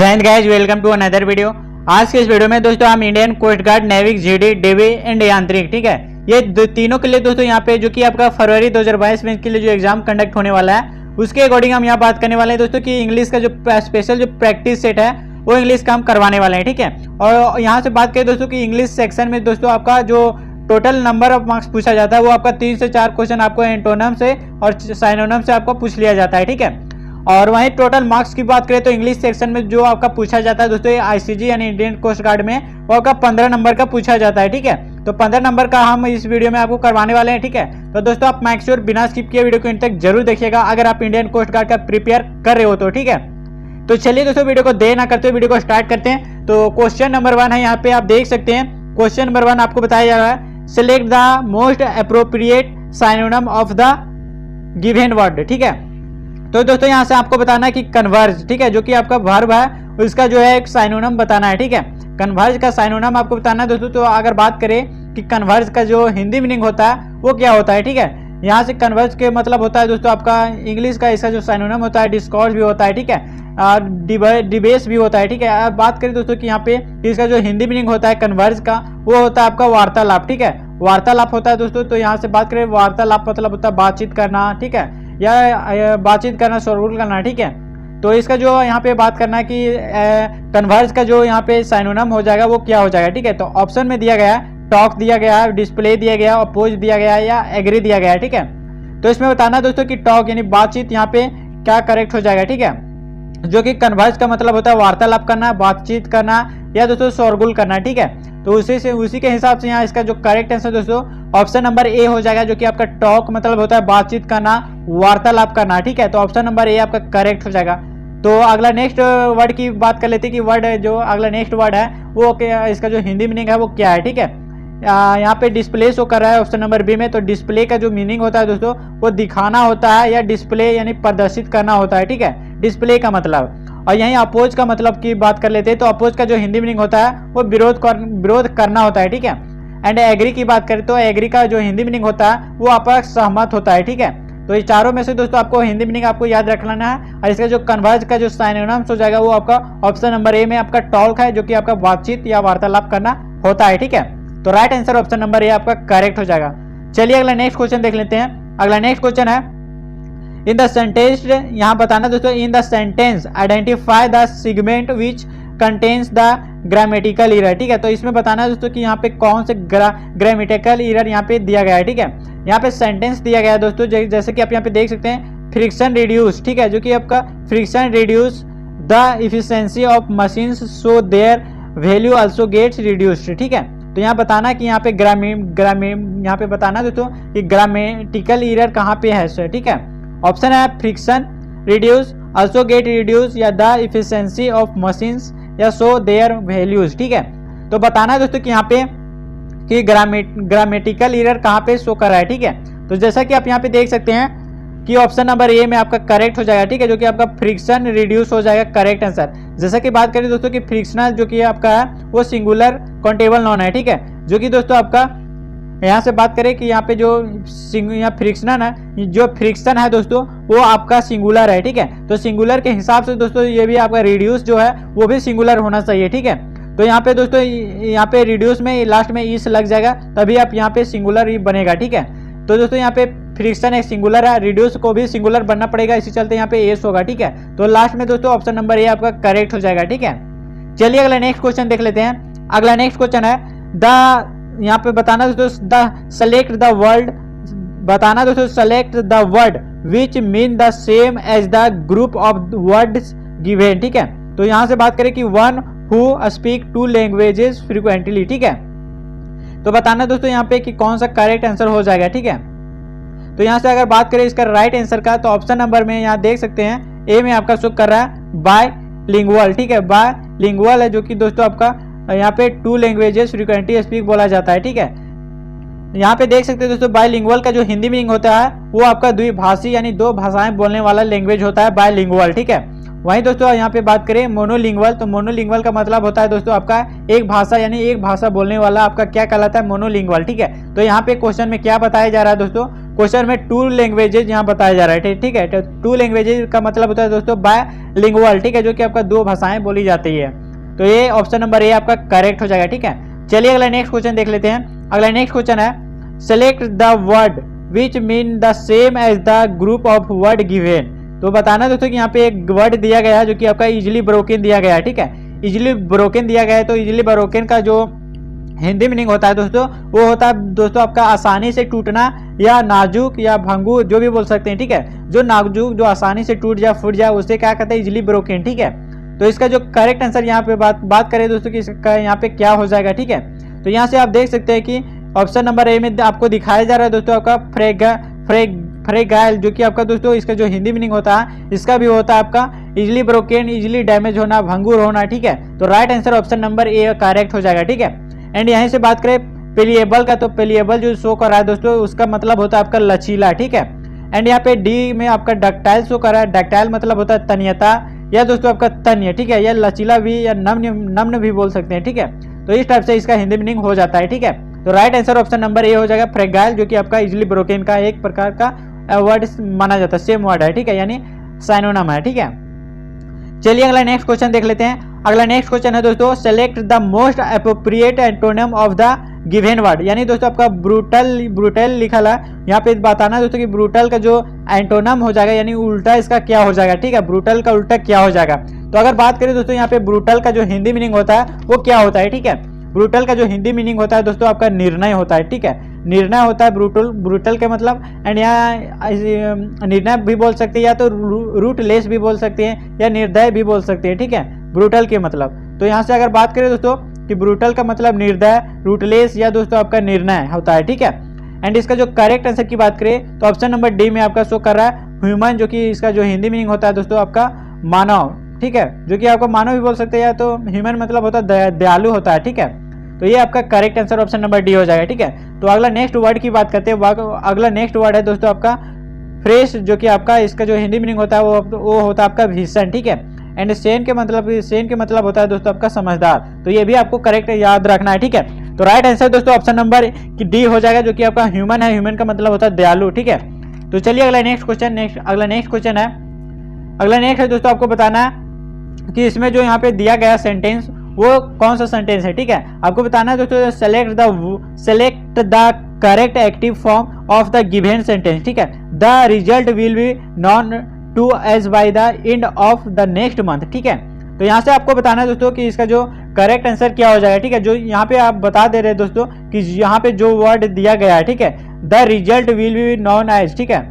जय हिंद guys, welcome to another video. आज के इस वीडियो में दोस्तों हम Indian coast guard, Navik, GD, DB and Yantrik, ठीक है, ये तीनों के लिए दोस्तों यहाँ पे जो कि आपका फरवरी 2022 में के लिए जो एग्जाम कंडक्ट होने वाला है उसके अकॉर्डिंग हम यहाँ बात करने वाले हैं दोस्तों कि इंग्लिश का जो स्पेशल जो प्रैक्टिस सेट है वो इंग्लिश का हम करवाने वाले हैं, ठीक है। और यहाँ से बात करें दोस्तों कि इंग्लिश सेक्शन में दोस्तों आपका जो टोटल नंबर ऑफ मार्क्स पूछा जाता है वो आपका 3 से 4 क्वेश्चन आपको एंटोनम से और साइनोनम से आपको पूछ लिया जाता है, ठीक है। और वहीं टोटल मार्क्स की बात करें तो इंग्लिश सेक्शन में जो आपका पूछा जाता है दोस्तों आईसीजी यानी इंडियन कोस्ट गार्ड में वो आपका 15 नंबर का पूछा जाता है, ठीक है। तो 15 नंबर का हम इस वीडियो में आपको करवाने वाले हैं, ठीक है। तो दोस्तों आप मेक श्योर बिना स्किप किए वीडियो को इन तक जरूर देखिएगा अगर आप इंडियन कोस्ट गार्ड का प्रिपेयर कर रहे हो तो, ठीक है। तो चलिए दोस्तों वीडियो को देर ना करते हुए वीडियो को स्टार्ट करते हैं। तो क्वेश्चन नंबर 1 है, यहाँ पे आप देख सकते हैं। क्वेश्चन नंबर 1 आपको बताया जा रहा है, select the most appropriate synonym of the given word, ठीक है। तो दोस्तों यहाँ से आपको बताना है कि कन्वर्ज, ठीक है, जो कि आपका वर्ब है उसका जो है एक साइनोनम बताना है, ठीक है। कन्वर्ज का साइनोनम आपको बताना है दोस्तों। तो अगर बात करें कि कन्वर्ज का जो हिंदी मीनिंग होता है वो क्या होता है, ठीक है। यहाँ से कन्वर्ज के मतलब होता है दोस्तों आपका इंग्लिश का इसका जो साइनोनम होता है डिस्कोर्स भी होता है, ठीक है, डिबेस भी होता है, ठीक है। अब बात करें दोस्तों कि यहाँ पे इसका जो हिंदी मीनिंग होता है कन्वर्ज का वो होता है आपका वार्तालाप, ठीक है, वार्तालाप होता है दोस्तों। तो यहाँ से बात करें वार्तालाप मतलब होता है बातचीत करना, ठीक है, या बातचीत करना, शोरगुल करना, ठीक है। तो इसका जो यहाँ पे बात करना है कि कन्वर्ज का जो यहाँ पे साइनोनम हो जाएगा वो क्या हो जाएगा, ठीक है। तो ऑप्शन में दिया गया है टॉक दिया गया है, डिस्प्ले दिया गया है, अपोज दिया गया है या एग्री दिया गया है, ठीक है। तो इसमें बताना दोस्तों कि टॉक यानी बातचीत यहाँ पे क्या करेक्ट हो जाएगा, ठीक है, जो कि कन्वर्ज का मतलब होता है वार्तालाप करना, बातचीत करना या दोस्तों शोरगुल करना, ठीक है। तो उसी के हिसाब से यहाँ इसका जो करेक्ट आंसर दोस्तों ऑप्शन नंबर ए हो जाएगा, जो कि आपका टॉक मतलब होता है बातचीत करना, वार्तालाप करना, ठीक है। तो ऑप्शन नंबर ए आपका करेक्ट हो जाएगा। तो अगला नेक्स्ट वर्ड की बात कर लेते हैं कि वर्ड जो अगला नेक्स्ट वर्ड है वो क्या, इसका जो हिंदी मीनिंग है वो क्या है, ठीक है। यहाँ पे डिस्प्ले शो कर रहा है ऑप्शन नंबर बी में। तो डिस्प्ले का जो मीनिंग होता है दोस्तों वो दिखाना होता है या डिस्प्ले यानी प्रदर्शित करना होता है, ठीक है, डिस्प्ले का मतलब। और यहीं अपोज का मतलब की बात कर लेते हैं। तो अपोज का जो हिंदी मीनिंग होता है वो विरोध करना होता है, ठीक है। एंड एग्री की बात करें तो एग्री का जो हिंदी मीनिंग होता है वो आपका सहमत होता है, ठीक है। तो ये चारों में से दोस्तों आपको हिंदी मीनिंग आपको याद रख लेना है। और इसका जो कन्वर्ज का जो साइनोनिम्स हो जाएगा वो आपका ऑप्शन नंबर ए में आपका टॉक है, जो कि आपका बातचीत या वार्तालाप करना होता है, ठीक है। तो right answer option number A आपका करेक्ट हो जाएगा। चलिए अगला नेक्स्ट क्वेश्चन देख लेते हैं। अगला नेक्स्ट क्वेश्चन है, इन द सेंटेंस, यहाँ बताना दोस्तों, in the sentence identify the segment which contains the grammatical error, ठीक है। तो इसमें बताना है दोस्तों कि यहाँ पे कौन से ग्रामेटिकल एरर यहाँ पे दिया गया है, ठीक है। यहाँ पे सेंटेंस दिया गया है दोस्तों, जैसे कि आप यहाँ पे देख सकते हैं, फ्रिक्शन रिड्यूस, ठीक है, जो कि आपका friction reduce the efficiency of machines so their value also gets reduced, ठीक है। तो यहाँ बताना कि यहाँ पे यहाँ पे बताना दोस्तों कि ग्रामेटिकल एरर कहाँ पे है, ठीक है। ऑप्शन है friction reduce, also get reduce या द इफिशियंसी ऑफ मशीन्स या सो देयर वैल्यूज, ठीक है। तो बताना है दोस्तों कि यहाँ पे कि ग्रामेटिकल एरर कहाँ पे शो कर रहा है, ठीक है। तो जैसा कि आप यहाँ पे देख सकते हैं कि ऑप्शन नंबर ए में आपका करेक्ट हो जाएगा, ठीक है, जो कि आपका फ्रिक्शन रिड्यूस हो जाएगा करेक्ट आंसर। जैसा कि बात करें दोस्तों कि फ्रिक्शनल जो कि आपका है वो सिंगुलर काउंटेबल नॉन है, ठीक है, जो कि दोस्तों आपका यहाँ से बात करें कि यहाँ पे जो यहाँ फ्रिक्शन है, जो फ्रिक्शन है दोस्तों वो आपका सिंगुलर है, ठीक है। तो सिंगुलर के हिसाब से दोस्तों ये भी आपका रिड्यूस जो है वो भी सिंगुलर होना चाहिए, ठीक है। तो यहाँ पे दोस्तों यहाँ पे रिड्यूस में लास्ट में इस लग जाएगा तभी आप यहाँ पे सिंगुलर ही बनेगा, ठीक है। तो दोस्तों यहाँ पे फ्रिक्शन एक सिंगुलर है, रिड्यूस को भी सिंगुलर बनना पड़ेगा, इसी चलते यहाँ पे एस होगा, ठीक है। तो लास्ट में दोस्तों ऑप्शन नंबर ए आपका करेक्ट हो जाएगा, ठीक है। चलिए अगला नेक्स्ट क्वेश्चन देख लेते हैं। अगला नेक्स्ट क्वेश्चन है, द यहाँ पे बताना दोस्तों द सेलेक्ट द वर्ड, बताना दोस्तों select the word which mean the same as the group of words given, ठीक है। तो यहाँ से बात करें कि one who speak 2 languages frequently, ठीक है। तो बताना दोस्तों यहाँ पे कि कौन सा करेक्ट आंसर हो जाएगा, ठीक है। तो यहाँ से अगर बात करें इसका राइट आंसर का तो ऑप्शन नंबर में यहाँ देख सकते हैं ए में आपका शो कर रहा है बाय लिंगुअल, ठीक है, बाय लिंगुअल है, जो कि दोस्तों आपका यहाँ पे 2 लैंग्वेजेस फ्रीक्वेंटली स्पीक बोला जाता है, ठीक है। यहाँ पे देख सकते हैं दोस्तों बायलिंगुअल का जो हिंदी मीनिंग होता है वो आपका द्विभाषी यानी 2 भाषाएं बोलने वाला लैंग्वेज होता है बायलिंगुअल, ठीक है। वहीं दोस्तों यहाँ पे बात करें मोनोलिंगुअल, तो मोनोलिंगुअल का मतलब होता है दोस्तों आपका एक भाषा यानी एक भाषा बोलने वाला आपका क्या कहलाता है, मोनोलिंगुअल, ठीक है। तो यहाँ पे क्वेश्चन में क्या बताया जा रहा है दोस्तों, क्वेश्चन में 2 लैंग्वेजेज यहाँ बताया जा रहा है, ठीक है। तो 2 लैंग्वेजेज का मतलब होता है दोस्तों बायलिंगुअल, ठीक है, जो कि आपका 2 भाषाएं बोली जाती है। तो ये ऑप्शन नंबर ए आपका करेक्ट हो जाएगा, ठीक है। चलिए अगला नेक्स्ट क्वेश्चन देख लेते हैं। अगला नेक्स्ट क्वेश्चन है select the word which mean the same as the group of word given. तो बताना दोस्तों कि यहाँ पे एक वर्ड दिया गया है जो कि आपका इजिली ब्रोकन दिया गया है, ठीक है। इजिली ब्रोकन दिया गया है, तो इजिली ब्रोकन का जो हिंदी मीनिंग होता है दोस्तों, वो होता है दोस्तों आपका आसानी से टूटना या नाजुक या भंगुर, जो भी बोल सकते हैं, ठीक है। जो नाजुक, जो आसानी से टूट जाए, फूट जाए, उसे क्या कहते हैं, इजिली ब्रोकन, ठीक है। तो इसका जो करेक्ट आंसर यहाँ पे बात करें दोस्तों कि इसका यहाँ पे क्या हो जाएगा, ठीक है। तो यहाँ से आप देख सकते हैं कि ऑप्शन नंबर ए में आपको दिखाया जा रहा है दोस्तों आपका फ्रेगाइल, जो कि आपका दोस्तों इसका जो हिंदी मीनिंग होता है, इसका भी होता है आपका इजिली ब्रोकन, इजिली डैमेज होना, भंगुर होना, ठीक है। तो right answer option number A correct हो जाएगा, ठीक है। एंड यहीं से बात करें पेलिएबल का, तो पेलिएबल जो शो कर रहा है दोस्तों, उसका मतलब होता है आपका लचीला, ठीक है। एंड यहाँ पे डी में आपका डक्टाइल शो कर रहा है। डक्टाइल मतलब होता है तन्यता या दोस्तों आपका तन्य, ठीक है, या लचीला भी या नम्न भी बोल सकते हैं, ठीक है। तो इस टाइप से इसका हिंदी मीनिंग हो जाता है, ठीक है। तो right answer option number A हो जाएगा फ्रेगाइल, जो कि आपका इजिली ब्रोकन का एक प्रकार का वर्ड माना जाता है, सेम वर्ड है, ठीक है, यानी साइनोनिम है, ठीक है। चलिए अगला नेक्स्ट क्वेश्चन देख लेते हैं। अगला नेक्स्ट क्वेश्चन है दोस्तों select the most appropriate antonym of the given word, यानी दोस्तों आपका ब्रूटल लिखा है, यहाँ पे बताना दोस्तों कि ब्रूटल का जो एंटोनिम हो जाएगा, यानी उल्टा इसका क्या हो जाएगा, ठीक है। ब्रूटल का उल्टा क्या हो जाएगा। तो अगर बात करें दोस्तों यहाँ पे ब्रूटल का जो हिंदी मीनिंग होता है वो क्या होता है, ठीक है। ब्रूटल का जो हिंदी मीनिंग होता है दोस्तों आपका निर्णय होता है, ठीक है। निर्णय होता है ब्रूटल के मतलब, एंड यहाँ निर्णय भी बोल सकते हैं, या तो रूटलेस भी बोल सकते हैं, या निर्दय भी बोल सकते हैं, ठीक है, ब्रूटल के मतलब। तो यहाँ से अगर बात करें दोस्तों कि ब्रूटल का मतलब निर्दय, रूटलेस या दोस्तों आपका निर्णय होता है, ठीक है। एंड इसका जो करेक्ट आंसर की बात करें तो ऑप्शन नंबर डी में आपका शो कर रहा है ह्यूमन, जो कि इसका जो हिंदी मीनिंग होता है दोस्तों आपका मानव, ठीक है, जो कि आपको मानव भी बोल सकते हैं, या तो ह्यूमन मतलब होता है दयालु होता है, ठीक है। तो ये आपका correct answer option number D हो जाएगा, ठीक है। तो अगला नेक्स्ट वर्ड की बात करते हैं। अगला नेक्स्ट वर्ड है दोस्तों आपका फ्रेश, जो कि आपका इसका जो हिंदी मीनिंग होता है वो होता है आपका भीषण, ठीक है। एंड सेन के मतलब होता है दोस्तों आपका समझदार। तो ये भी आपको करेक्ट याद रखना है, ठीक है। तो राइट आंसर दोस्तों ऑप्शन नंबर की डी हो जाएगा, जो कि आपका ह्यूमन है। ह्यूमन का मतलब होता है दयालु, ठीक है। तो चलिए अगला नेक्स्ट क्वेश्चन है। अगला नेक्स्ट है दोस्तों आपको बताना है कि इसमें जो यहाँ पे दिया गया सेंटेंस वो कौन सा सेंटेंस है, ठीक है। आपको बताना है दोस्तों select the correct active form of the given sentence, ठीक है। The result will be known to as by the end of the next month, ठीक है। तो यहाँ से आपको बताना है दोस्तों कि इसका जो करेक्ट आंसर क्या हो जाएगा, ठीक है। जो यहाँ पे आप बता दे रहे हैं दोस्तों कि यहाँ पे जो वर्ड दिया गया है, ठीक है, the result will be known as, ठीक है,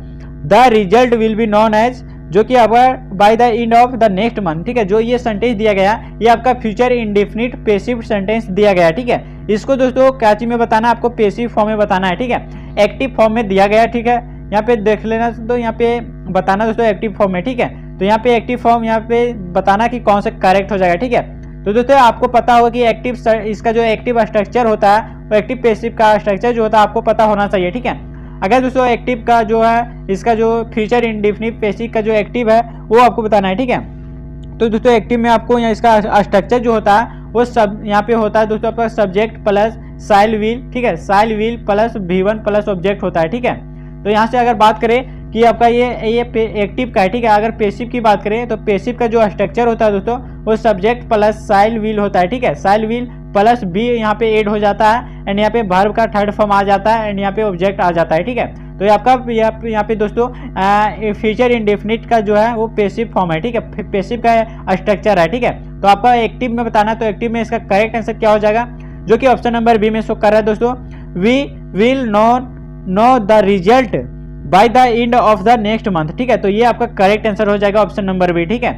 the result will be known as, जो कि आपका by the end of the next month, ठीक है। जो ये सेंटेंस दिया गया ये आपका फ्यूचर इंडेफिनिट पेसिव सेंटेंस दिया गया है, ठीक है। इसको दोस्तों क्या चीज में बताना, आपको पेसिव फॉर्म में बताना है, ठीक है। एक्टिव फॉर्म में दिया गया, ठीक है। यहाँ पे देख लेना, तो यहाँ पे बताना दोस्तों एक्टिव फॉर्म में, ठीक है। तो यहाँ पे एक्टिव फॉर्म यहाँ पे बताना कि कौन सा करेक्ट हो जाएगा, ठीक है। तो दोस्तों आपको पता होगा कि एक्टिव इसका जो एक्टिव स्ट्रक्चर होता है वो एक्टिव पेसिव का स्ट्रक्चर जो होता है आपको पता होना चाहिए, ठीक है। अगर दोस्तों एक्टिव का जो है इसका जो फ्यूचर इंडेफिनिट पेसिव का जो एक्टिव है वो आपको बताना है, ठीक है। तो दोस्तों एक्टिव में आपको यहाँ इसका स्ट्रक्चर जो होता है वो सब यहाँ पे होता है दोस्तों आपका सब्जेक्ट प्लस साइल व्हील, ठीक है, साइल व्हील प्लस V1 प्लस ऑब्जेक्ट होता है, ठीक है। तो यहाँ से अगर बात करें कि आपका ये एक्टिव का है, ठीक है। अगर पेसिव की बात करें तो पेसिव का जो स्ट्रक्चर होता है दोस्तों वो सब्जेक्ट प्लस साइल व्हील होता है, ठीक है। साइल व्हील प्लस बी यहाँ पे ऐड हो जाता है, एंड यहाँ पे वर्ब का थर्ड फॉर्म आ जाता है, एंड यहाँ पे ऑब्जेक्ट आ जाता है, ठीक है। तो आपका यहाँ पे दोस्तों फ्यूचर इंडेफिनिट का जो है वो पेसिव फॉर्म है, ठीक है, पेसिव का स्ट्रक्चर है, ठीक है। तो आपका एक्टिव में बताना, तो एक्टिव में इसका करेक्ट आंसर क्या हो जाएगा, जो कि ऑप्शन नंबर बी में शो कर रहा है दोस्तों, we will know the result by the end of the next month, ठीक है। तो ये आपका करेक्ट आंसर हो जाएगा ऑप्शन नंबर बी, ठीक है।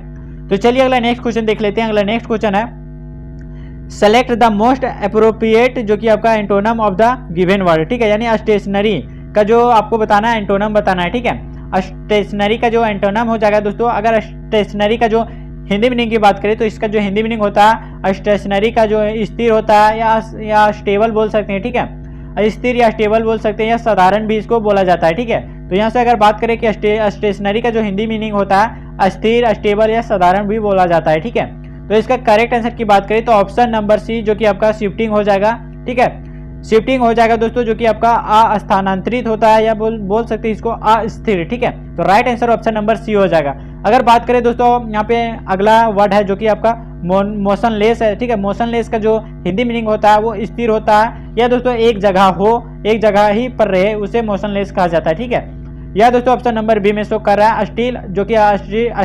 तो चलिए अगला नेक्स्ट क्वेश्चन देख लेते हैं। अगला नेक्स्ट क्वेश्चन है सेलेक्ट द मोस्ट अप्रोप्रिएट, जो कि आपका antonym of the given word, ठीक है, यानी स्टेशनरी का जो आपको बताना है एंटोनम बताना है, ठीक है। स्टेशनरी का जो एंटोनम हो जाएगा दोस्तों, अगर स्टेशनरी का जो हिंदी मीनिंग की बात करें तो इसका जो हिंदी मीनिंग होता है स्टेशनरी का जो स्थिर होता है या स्टेबल बोल सकते हैं, ठीक है, स्थिर या स्टेबल बोल सकते हैं, या साधारण भी इसको बोला जाता है, ठीक है। तो यहाँ से अगर बात करें कि स्टेशनरी का जो हिंदी मीनिंग होता है स्थिर, स्टेबल या साधारण भी बोला जाता है, ठीक है। तो इसका करेक्ट आंसर की बात करें तो ऑप्शन नंबर सी, जो कि आपका शिफ्टिंग हो जाएगा, ठीक है। शिफ्टिंग हो जाएगा दोस्तों, जो कि आपका अस्थानांतरित होता है या बोल सकते हैं इसको अस्थिर। ठीक है, तो right answer option number C हो जाएगा। अगर बात करें दोस्तों यहाँ पे अगला वर्ड है जो कि आपका मोशनलेस है। ठीक है, मोशनलेस का जो हिंदी मीनिंग होता है वो स्थिर होता है, या दोस्तों एक जगह हो, एक जगह ही पर रहे, उसे मोशनलेस कहा जाता है। ठीक है, यह दोस्तों ऑप्शन नंबर बी में शो कर रहा है स्टिल, जो कि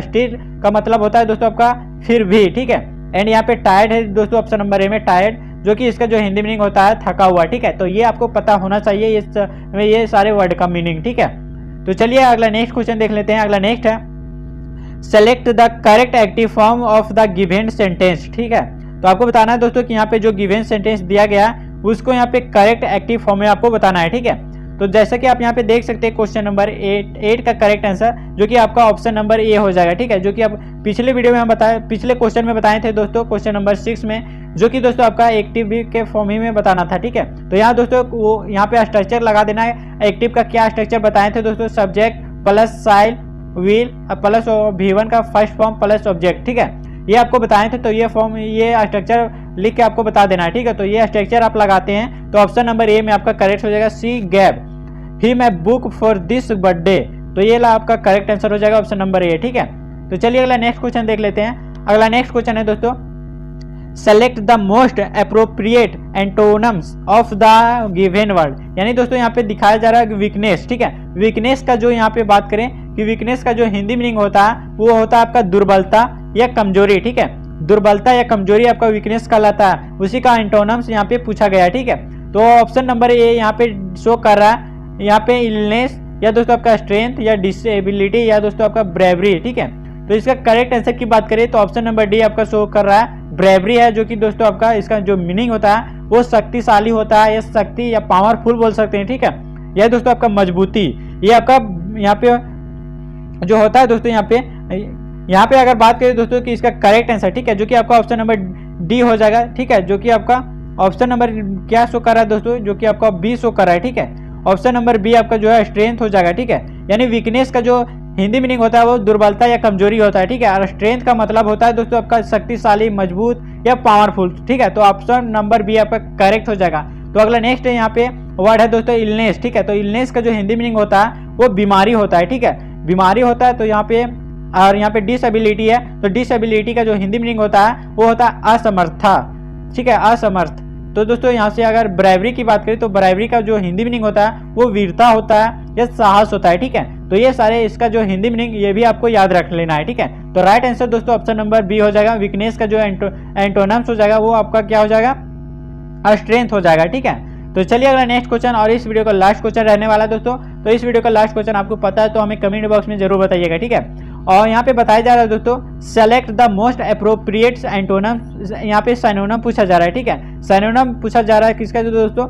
स्टिल का मतलब होता है दोस्तों आपका फिर भी। ठीक है, एंड यहाँ पे टायर्ड है दोस्तों ऑप्शन नंबर ए में टायर्ड, जो कि इसका जो हिंदी मीनिंग होता है थका हुआ। ठीक है, तो ये आपको पता होना चाहिए ये सारे वर्ड का मीनिंग। ठीक है, तो चलिए अगला नेक्स्ट क्वेश्चन देख लेते हैं। अगला नेक्स्ट है select the correct active form of the given sentence. ठीक है, तो आपको बताना है दोस्तों कि यहाँ पे जो गिवन सेंटेंस दिया गया उसको यहाँ पे करेक्ट एक्टिव फॉर्म में आपको बताना है। ठीक है, तो जैसा कि आप यहाँ पे देख सकते हैं क्वेश्चन नंबर 8 का करेक्ट आंसर जो कि आपका ऑप्शन नंबर ए हो जाएगा। ठीक है, जो कि आप पिछले वीडियो में हम बताए, पिछले क्वेश्चन में बताए थे दोस्तों, क्वेश्चन नंबर 6 में, जो कि दोस्तों आपका एक्टिव के फॉर्म ही में बताना था। ठीक है, तो यहाँ दोस्तों वो यहाँ पे स्ट्रक्चर लगा देना है। एक्टिव का क्या स्ट्रक्चर बताए थे दोस्तों, सब्जेक्ट प्लस साइल व्हील प्लस V1 का फर्स्ट फॉर्म प्लस ऑब्जेक्ट। ठीक है, ये आपको बताए थे, तो ये फॉर्म ये स्ट्रक्चर लिख के आपको बता देना है। ठीक है, तो ये स्ट्रक्चर आप लगाते हैं तो ऑप्शन नंबर ए में आपका करेक्ट हो जाएगा सी गैब ही मैं बुक फॉर दिस बर्थडे, तो ये आपका करेक्ट आंसर हो जाएगा ऑप्शन नंबर ए। ठीक है, तो चलिए अगला नेक्स्ट क्वेश्चन देख लेते हैं। अगला नेक्स्ट क्वेश्चन है दोस्तों select the most appropriate antonyms of the given word, यानी दोस्तों यहाँ पे दिखाया जा रहा है वीकनेस। ठीक है, वीकनेस का जो यहाँ पे बात करें कि वीकनेस का जो हिंदी मीनिंग होता है वो होता है आपका दुर्बलता या कमजोरी। ठीक है, दुर्बलता या कमजोरी आपका वीकनेस कहलाता है, उसी का एंटोनम्स यहाँ पे पूछा गया है। ठीक है, तो ऑप्शन नंबर ए यहाँ पे शो कर रहा है, यहाँ पे इलनेस या दोस्तों आपका स्ट्रेंथ या डिसेबिलिटी या दोस्तों आपका ब्रेवरी। ठीक है, तो इसका करेक्ट आंसर की बात करें तो ऑप्शन नंबर डी आपका शो कर रहा है ब्रेवरी है, जो कि दोस्तों आपका इसका जो मीनिंग होता है वो शक्तिशाली होता है, या शक्ति या पावरफुल बोल सकते हैं। ठीक है, यह दोस्तों आपका मजबूती, ये आपका यहाँ पे जो होता है दोस्तों यहाँ पे अगर बात करें दोस्तों कि इसका करेक्ट आंसर, ठीक है, जो कि आपका ऑप्शन नंबर डी हो जाएगा। ठीक है, जो कि आपका ऑप्शन नंबर क्या शो कर रहा है दोस्तों, जो कि आपका बी शो कर रहा है। ठीक है, ऑप्शन नंबर बी आपका जो है स्ट्रेंथ हो जाएगा। ठीक है, यानी वीकनेस का जो हिंदी मीनिंग होता है वो दुर्बलता या कमजोरी होता है। ठीक है, और स्ट्रेंथ का मतलब होता है दोस्तों आपका शक्तिशाली, मजबूत या पावरफुल। ठीक है, तो ऑप्शन नंबर बी आपका करेक्ट हो जाएगा। तो अगला नेक्स्ट है यहाँ पे वर्ड है दोस्तों इलनेस। ठीक है, तो इलनेस का जो हिंदी मीनिंग होता है वो बीमारी होता है। ठीक है, बीमारी होता है, तो यहाँ पे और यहाँ पे डिसेबिलिटी है, तो डिसेबिलिटी का जो हिंदी मीनिंग होता है वो होता है असमर्था। ठीक है, असमर्थ। तो दोस्तों यहाँ से अगर ब्रेवरी की बात करें तो ब्रेवरी का जो हिंदी मीनिंग होता है वो वीरता होता है या साहस होता है। ठीक है, तो ये सारे इसका जो हिंदी मीनिंग ये भी आपको याद रख लेना है। ठीक है, तो राइट आंसर दोस्तों ऑप्शन नंबर बी हो जाएगा। वीकनेस का जो एंटोनम्स हो जाएगा वो आपका क्या हो जाएगा, स्ट्रेंथ हो जाएगा। ठीक है, तो चलिए अगला नेक्स्ट क्वेश्चन, और इस वीडियो का लास्ट क्वेश्चन रहने वाला है दोस्तों। तो इस वीडियो का लास्ट क्वेश्चन आपको पता है तो हमें कमेंट बॉक्स में जरूर बताइएगा। ठीक है, और यहाँ पे बताया जा रहा है दोस्तों select the most appropriate antonym, यहाँ पे साइनोनम पूछा जा रहा है। ठीक है, साइनोनम पूछा जा रहा है किसका दोस्तों,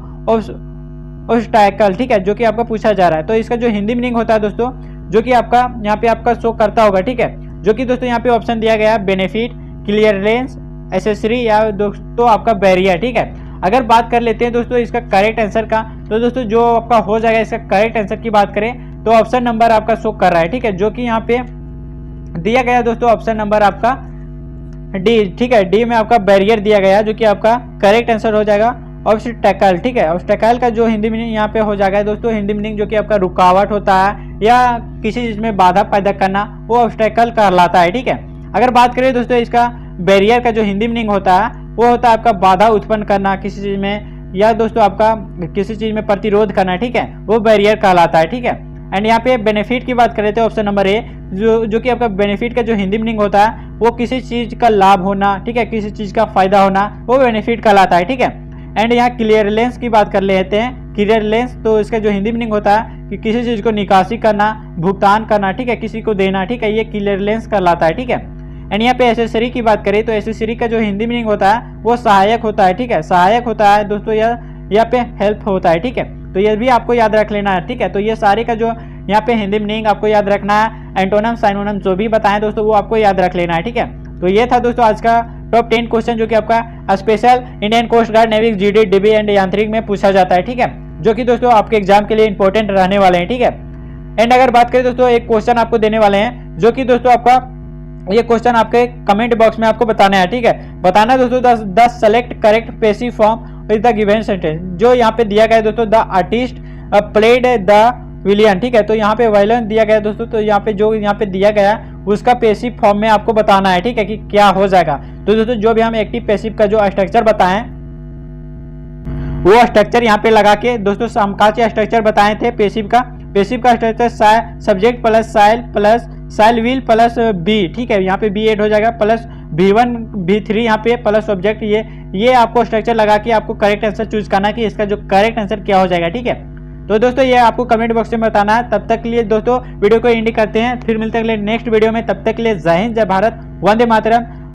ऑब्स्टैकल। ठीक है, जो कि आपका पूछा जा रहा है, तो इसका जो हिंदी मीनिंग होता है दोस्तों जो कि आपका यहाँ पे आपका शो करता होगा। ठीक है, जो कि दोस्तों यहाँ पे ऑप्शन दिया गया है बेनिफिट, क्लियरेंस, एसेसरी या दोस्तों आपका बैरियर। ठीक है, अगर बात कर लेते हैं दोस्तों इसका करेक्ट आंसर का, तो दोस्तों जो आपका हो जाएगा इसका करेक्ट आंसर की बात करें तो ऑप्शन नंबर आपका शो कर रहा है। ठीक है, जो कि यहाँ पे दिया गया दोस्तों ऑप्शन नंबर आपका डी। ठीक है, डी में आपका बैरियर दिया गया जो कि आपका करेक्ट आंसर हो जाएगा ऑब्स्टैकल। ठीक है, ऑब्स्टैकल का जो हिंदी मीनिंग यहाँ पे हो जाएगा दोस्तों, हिंदी मीनिंग जो कि आपका रुकावट होता है या किसी चीज में बाधा पैदा करना, वो ऑब्स्टैकल कहलाता है। ठीक है, अगर बात करें दोस्तों इसका बैरियर का जो हिंदी मीनिंग होता है वो होता है आपका बाधा उत्पन्न करना किसी चीज में, या दोस्तों आपका किसी चीज में प्रतिरोध करना। ठीक है, वो बैरियर कहलाता है। ठीक है, एंड यहाँ पे बेनिफिट की बात करें तो ऑप्शन नंबर ए जो कि आपका बेनिफिट का जो हिंदी मीनिंग होता है वो किसी चीज का लाभ होना। ठीक है, किसी चीज का फायदा होना, वो बेनिफिट कहलाता है। ठीक है, एंड यहाँ क्लियरेंस की बात कर लेते हैं। क्लियरेंस तो इसका जो हिंदी मीनिंग होता है कि किसी चीज को निकासी करना, भुगतान करना। ठीक है, किसी को देना। ठीक है, ये क्लियरेंस कहलाता है। ठीक है, एंड यहाँ पे एसेसरी की बात करें तो एसेसरी का जो हिंदी मीनिंग होता है वो सहायक होता है। ठीक है, सहायक होता है दोस्तों, यहाँ पे हेल्प होता है। ठीक है, तो ये भी आपको याद रख लेना है। ठीक है, तो ये सारे का जो यहाँ पे हिंदी मीनिंग आपको याद रखना है। एंटोनम साइनोनम जो भी बताएं दोस्तों वो आपको याद रख लेना है। ठीक है, तो ये था दोस्तों आज का टॉप 10 क्वेश्चन जो कि आपका special Indian coast guard, Navik, GD, DB and Yantrik में पूछा जाता है। ठीक है, जो कि दोस्तों आपके एग्जाम के लिए इंपॉर्टेंट रहने वाले हैं। ठीक है, एंड अगर बात करें दोस्तों एक क्वेश्चन आपको देने वाले हैं जो कि दोस्तों आपका ये क्वेश्चन आपके कमेंट बॉक्स में आपको बताना है। ठीक है, बताना दोस्तों 10 select correct passive form is the given sentence. जो यहाँ पे दिया गया है दोस्तों, द आर्टिस्ट प्लेड द विलियन, ठीक है। तो यहाँ पे वायलिन दिया गया है दोस्तों, तो यहाँ पे जो यहाँ पे दिया गया है उसका पैसिव फॉर्म में आपको बताना है, ठीक है, कि क्या हो जाएगा। तो दोस्तों जो भी हम एक्टिव पैसिव का जो स्ट्रक्चर बताएं वो स्ट्रक्चर यहाँ पे लगा के दोस्तों समकाल से स्ट्रक्चर बताए थे पैसिव का structure subject plus shall will plus be, ठीक है। यहाँ पे बी एड हो जाएगा प्लस V1 V3 यहाँ पे प्लस ऑब्जेक्ट, ये आपको स्ट्रक्चर लगा के आपको करेक्ट आंसर चूज करना है कि इसका जो करेक्ट आंसर क्या हो जाएगा, ठीक है। तो दोस्तों ये आपको कमेंट बॉक्स में बताना है। तब तक के लिए दोस्तों वीडियो को एंड करते हैं, फिर मिलते हैं अगले नेक्स्ट वीडियो में। तब तक के लिए जय हिंद, जय भारत, वंदे मातरम।